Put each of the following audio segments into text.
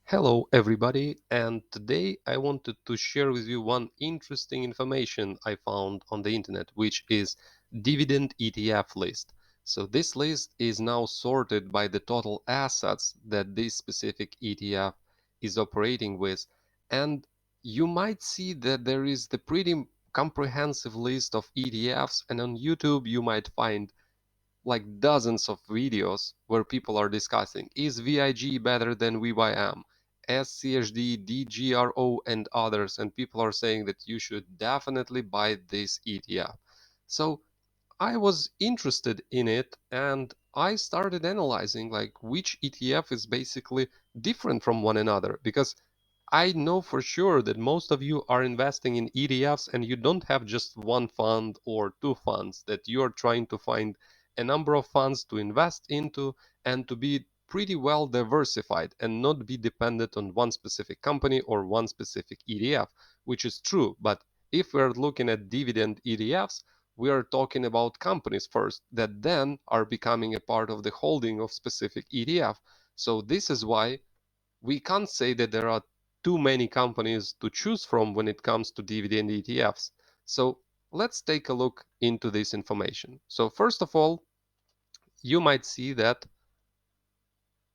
Hello everybody, and today I wanted to share with you one interesting information I found on the internet, which is Dividend ETF list. So this list is now sorted by the total assets that this specific ETF is operating with, and you might see that there is the pretty comprehensive list of ETFs, and on YouTube you might find like dozens of videos where people are discussing, is VIG better than VYM, SCHD, DGRO, and others, and people are saying that you should definitely buy this ETF. So I was interested in it, and I started analyzing like which ETF is basically different from one another, because I know for sure that most of you are investing in ETFs and you don't have just one fund or two funds, that you're trying to find a number of funds to invest into and to be pretty well diversified and not be dependent on one specific company or one specific ETF, which is true. But if we're looking at dividend ETFs, we are talking about companies first that then are becoming a part of the holding of specific ETF. So this is why we can't say that there are too many companies to choose from when it comes to dividend ETFs. So let's take a look into this information. So first of all, you might see that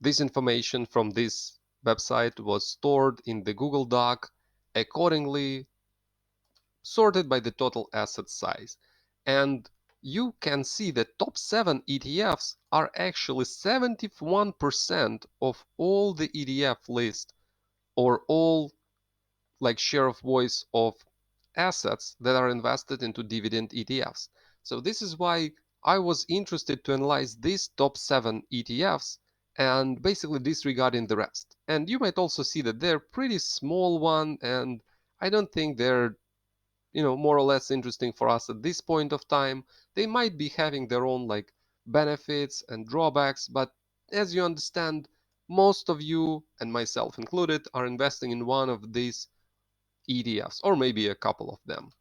this information from this website was stored in the Google Doc, accordingly sorted by the total asset size. And you can see that top 7 ETFs are actually 71% of all the ETF list, or all like share of voice of assets that are invested into dividend ETFs. So this is why I was interested to analyze these top 7 ETFs and basically disregarding the rest. And you might also see that they're pretty small one, and I don't think they're more or less interesting for us at this point of time. They might be having their own like benefits and drawbacks, but as you understand, most of you and myself included are investing in one of these ETFs, or maybe a couple of them.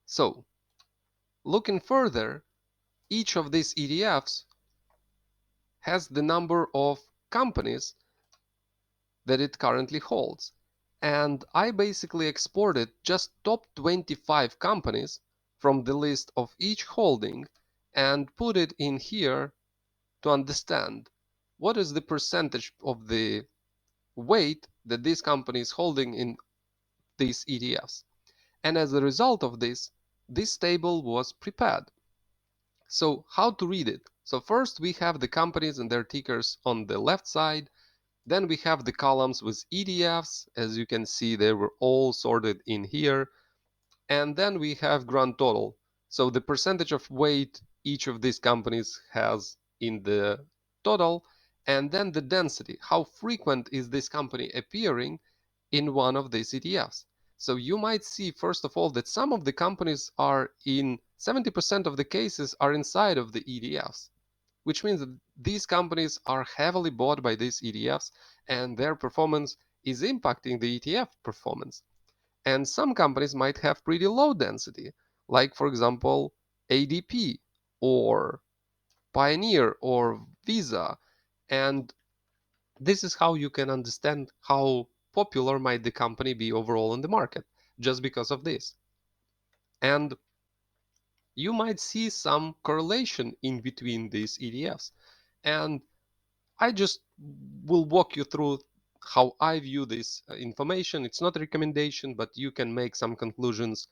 So, looking further, each of these ETFs has the number of companies that it currently holds. And I basically exported just top 25 companies from the list of each holding and put it in here to understand what is the percentage of the weight that this company is holding in these ETFs. And as a result of this table was prepared. So how to read it? So first we have the companies and their tickers on the left side. Then we have the columns with ETFs. As you can see, they were all sorted in here. And then we have grand total. So the percentage of weight each of these companies has in the total. And then the density. How frequent is this company appearing in one of these ETFs? So you might see, first of all, that some of the companies are in 70% of the cases are inside of the ETFs, which means that these companies are heavily bought by these ETFs and their performance is impacting the ETF performance. And some companies might have pretty low density, like, for example, ADP or Pioneer or Visa. And this is how you can understand how popular might the company be overall in the market, just because of this. And you might see some correlation in between these ETFs. And I just will walk you through how I view this information. It's not a recommendation, but you can make some conclusions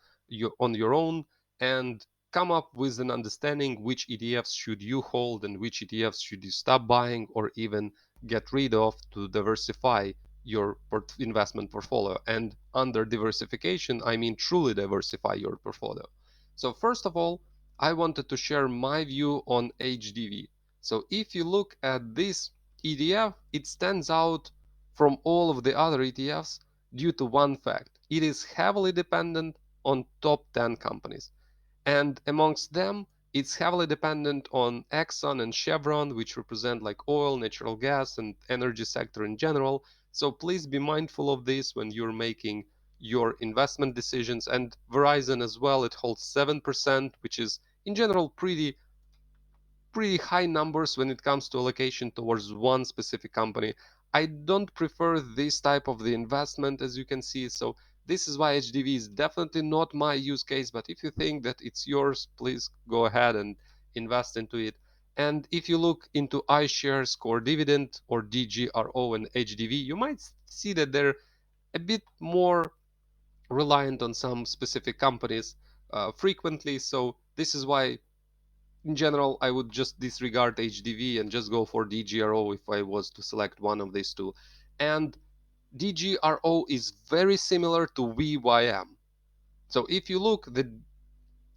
on your own and come up with an understanding which ETFs should you hold and which ETFs should you stop buying or even get rid of to diversify your investment portfolio. And under diversification, I mean truly diversify your portfolio. So first of all, I wanted to share my view on HDV. So if you look at this ETF, it stands out from all of the other ETFs due to one fact. It is heavily dependent on top 10 companies. And amongst them, it's heavily dependent on Exxon and Chevron, which represent like oil, natural gas, and energy sector in general. So please be mindful of this when you're making your investment decisions. And Verizon as well, it holds 7%, which is in general pretty high numbers when it comes to allocation towards one specific company. I don't prefer this type of the investment, as you can see. So this is why HDV is definitely not my use case. But if you think that it's yours, please go ahead and invest into it. And if you look into iShares, Core Dividend, or DGRO and HDV, you might see that they're a bit more reliant on some specific companies frequently. So this is why, in general, I would just disregard HDV and just go for DGRO if I was to select one of these two. And DGRO is very similar to VYM. So if you look, the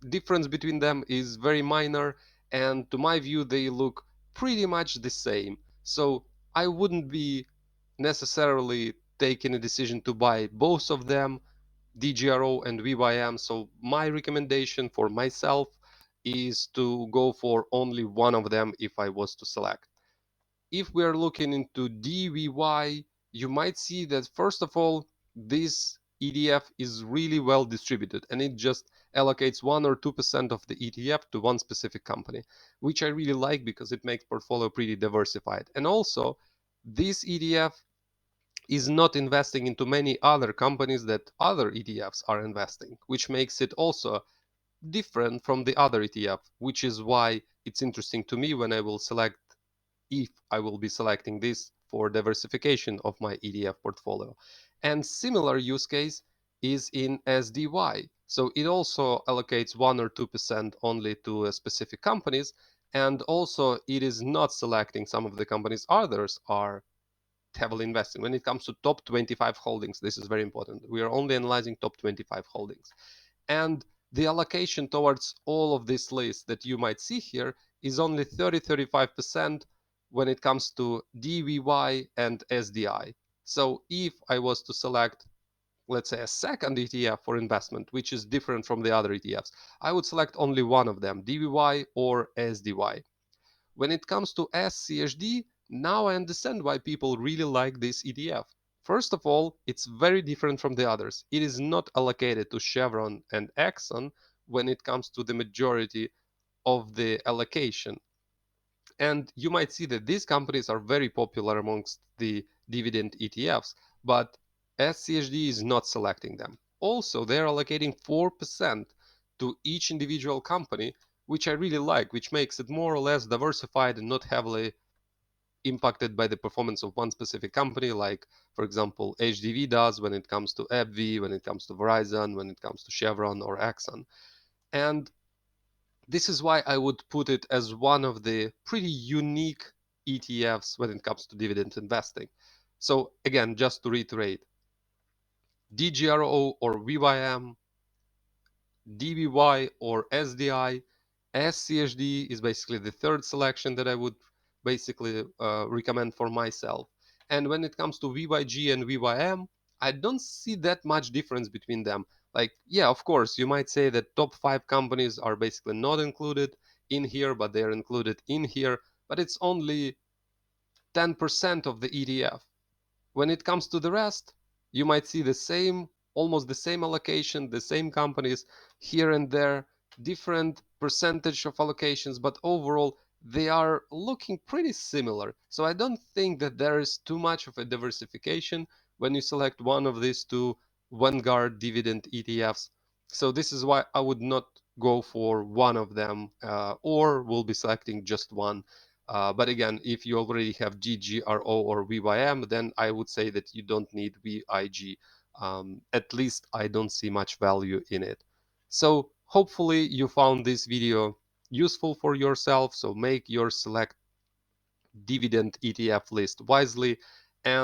difference between them is very minor, and to my view, they look pretty much the same. So I wouldn't be necessarily taking a decision to buy both of them, DGRO and VYM. So my recommendation for myself is to go for only one of them if I was to select. If we are looking into DVY, you might see that first of all, this ETF is really well distributed and it just allocates 1 or 2% of the ETF to one specific company, which I really like because it makes portfolio pretty diversified. And also, this ETF is not investing into many other companies that other ETFs are investing, which makes it also different from the other ETF, which is why it's interesting to me when I will select, if I will be selecting this for diversification of my ETF portfolio. And similar use case is in SDY. So it also allocates 1 or 2% only to specific companies. And also it is not selecting some of the companies others are heavily investing. When it comes to top 25 holdings, this is very important. We are only analyzing top 25 holdings. And the allocation towards all of this list that you might see here is only 30-35% when it comes to DVY and SDI. So if I was to select, let's say, a second ETF for investment, which is different from the other ETFs, I would select only one of them, DVY or SDY. When it comes to SCHD, now I understand why people really like this ETF. First of all, it's very different from the others. It is not allocated to Chevron and Exxon when it comes to the majority of the allocation. And you might see that these companies are very popular amongst the dividend ETFs, but SCHD is not selecting them. Also, they're allocating 4% to each individual company, which I really like, which makes it more or less diversified and not heavily impacted by the performance of one specific company, like, for example, HDV does when it comes to AbbVie, when it comes to Verizon, when it comes to Chevron or Exxon. And this is why I would put it as one of the pretty unique ETFs when it comes to dividend investing. So again, just to reiterate, DGRO or VYM, DBY or SDI, SCHD is basically the third selection that I would basically recommend for myself. And when it comes to VYG and VYM, I don't see that much difference between them. Like, yeah, of course, you might say that top 5 companies are basically not included in here, but they're included in here, but it's only 10% of the ETF. When it comes to the rest, you might see the same, almost the same allocation, the same companies here and there, different percentage of allocations, but overall they are looking pretty similar. So I don't think that there is too much of a diversification when you select one of these two Vanguard dividend ETFs. So this is why I would not go for one of them, or will be selecting just one. But again, if you already have DGRO or VYM, then I would say that you don't need VIG. At least I don't see much value in it. So hopefully you found this video useful for yourself. So make your select dividend ETF list wisely.